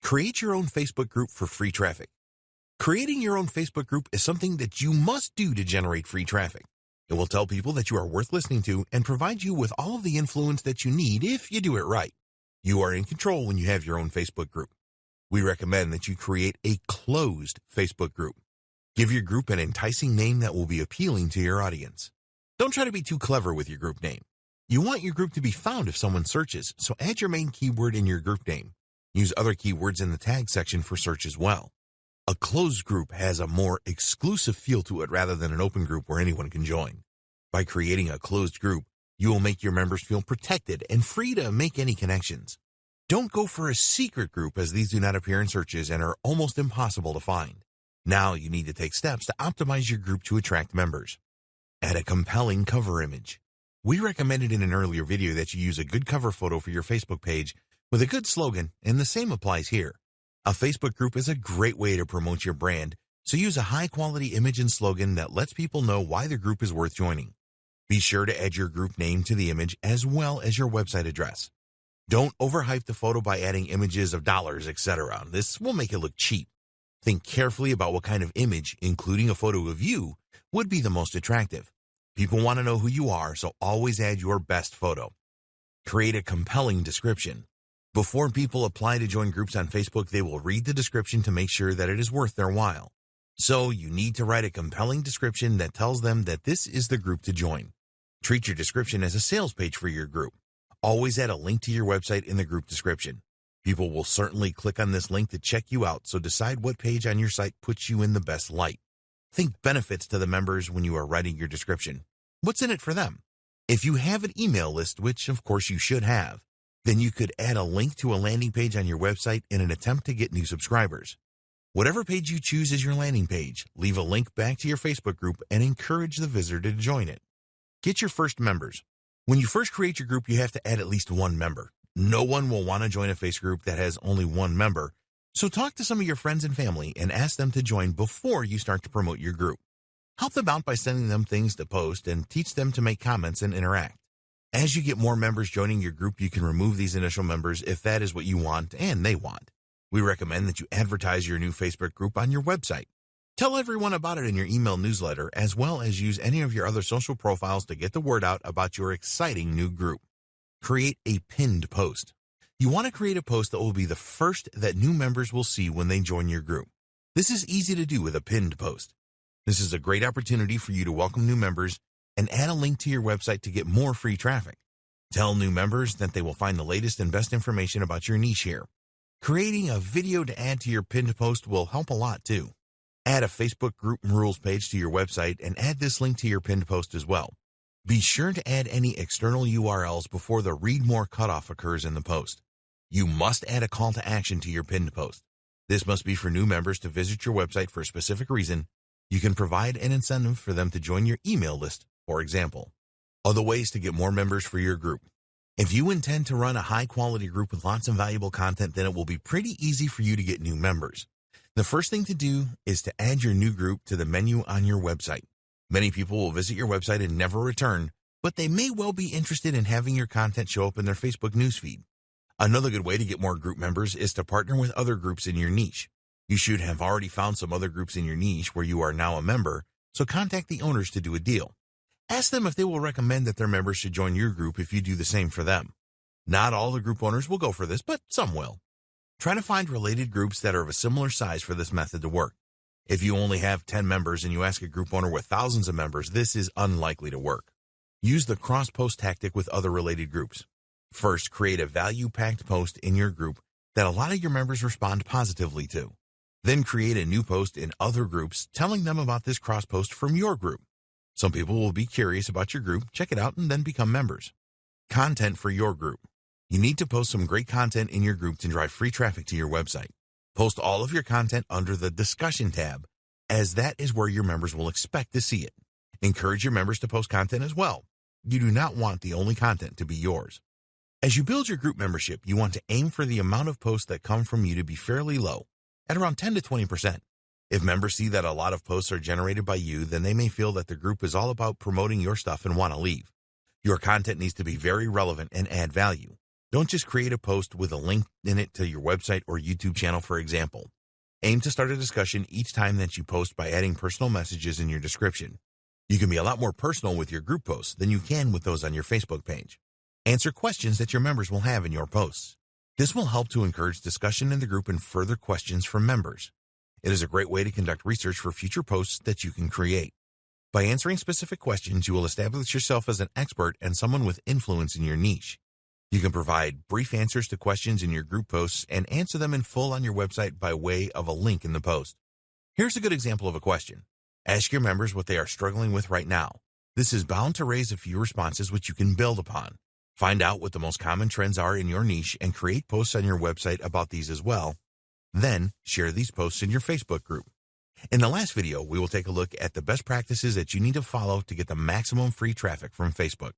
Create your own Facebook group for free traffic. Creating your own Facebook group is something that you must do to generate free traffic. It will tell people that you are worth listening to and provide you with all of the influence that you need if you do it right. You are in control when you have your own Facebook group. We recommend that you create a closed Facebook group. Give your group an enticing name that will be appealing to your audience. Don't try to be too clever with your group name. You want your group to be found if someone searches, so add your main keyword in your group name. Use other keywords in the tag section for search as well. A closed group has a more exclusive feel to it rather than an open group where anyone can join. By creating a closed group, you will make your members feel protected and free to make any connections. Don't go for a secret group, as these do not appear in searches and are almost impossible to find. Now you need to take steps to optimize your group to attract members. Add a compelling cover image. We recommended in an earlier video that you use a good cover photo for your Facebook page with a good slogan, and the same applies here. A Facebook group is a great way to promote your brand, so use a high-quality image and slogan that lets people know why the group is worth joining. Be sure to add your group name to the image as well as your website address. Don't overhype the photo by adding images of dollars, etc. This will make it look cheap. Think carefully about what kind of image, including a photo of you, would be the most attractive. People want to know who you are, so always add your best photo. Create a compelling description. Before people apply to join groups on Facebook, they will read the description to make sure that it is worth their while. So you need to write a compelling description that tells them that this is the group to join. Treat your description as a sales page for your group. Always add a link to your website in the group description. People will certainly click on this link to check you out, so decide what page on your site puts you in the best light. Think benefits to the members when you are writing your description. What's in it for them? If you have an email list, which of course you should have, then you could add a link to a landing page on your website in an attempt to get new subscribers. Whatever page you choose as your landing page, leave a link back to your Facebook group and encourage the visitor to join it. Get your first members. When you first create your group, you have to add at least one member. No one will want to join a Facebook group that has only one member, so talk to some of your friends and family and ask them to join before you start to promote your group. Help them out by sending them things to post and teach them to make comments and interact. As you get more members joining your group, you can remove these initial members if that is what you want and they want. We recommend that you advertise your new Facebook group on your website. Tell everyone about it in your email newsletter, as well as use any of your other social profiles to get the word out about your exciting new group. Create a pinned post. You want to create a post that will be the first that new members will see when they join your group. This is easy to do with a pinned post. This is a great opportunity for you to welcome new members and add a link to your website to get more free traffic. Tell new members that they will find the latest and best information about your niche here. Creating a video to add to your pinned post will help a lot too. Add a Facebook group rules page to your website and add this link to your pinned post as well. Be sure to add any external URLs before the read more cutoff occurs in the post. You must add a call to action to your pinned post. This must be for new members to visit your website for a specific reason. You can provide an incentive for them to join your email list, for example. Other ways to get more members for your group. If you intend to run a high-quality group with lots of valuable content, then it will be pretty easy for you to get new members. The first thing to do is to add your new group to the menu on your website. Many people will visit your website and never return, but they may well be interested in having your content show up in their Facebook newsfeed. Another good way to get more group members is to partner with other groups in your niche. You should have already found some other groups in your niche where you are now a member, so contact the owners to do a deal. Ask them if they will recommend that their members should join your group if you do the same for them. Not all the group owners will go for this, but some will. Try to find related groups that are of a similar size for this method to work. If you only have 10 members and you ask a group owner with thousands of members, this is unlikely to work. Use the cross-post tactic with other related groups. First, create a value-packed post in your group that a lot of your members respond positively to. Then create a new post in other groups telling them about this cross-post from your group. Some people will be curious about your group, check it out, and then become members. Content for your group. You need to post some great content in your group to drive free traffic to your website. Post all of your content under the Discussion tab, as that is where your members will expect to see it. Encourage your members to post content as well. You do not want the only content to be yours. As you build your group membership, you want to aim for the amount of posts that come from you to be fairly low, at around 10 to 20%. If members see that a lot of posts are generated by you, then they may feel that the group is all about promoting your stuff and want to leave. Your content needs to be very relevant and add value. Don't just create a post with a link in it to your website or YouTube channel, for example. Aim to start a discussion each time that you post by adding personal messages in your description. You can be a lot more personal with your group posts than you can with those on your Facebook page. Answer questions that your members will have in your posts. This will help to encourage discussion in the group and further questions from members. It is a great way to conduct research for future posts that you can create. By answering specific questions, you will establish yourself as an expert and someone with influence in your niche. You can provide brief answers to questions in your group posts and answer them in full on your website by way of a link in the post. Here's a good example of a question. Ask your members what they are struggling with right now. This is bound to raise a few responses which you can build upon. Find out what the most common trends are in your niche and create posts on your website about these as well. Then, share these posts in your Facebook group. In the last video, we will take a look at the best practices that you need to follow to get the maximum free traffic from Facebook.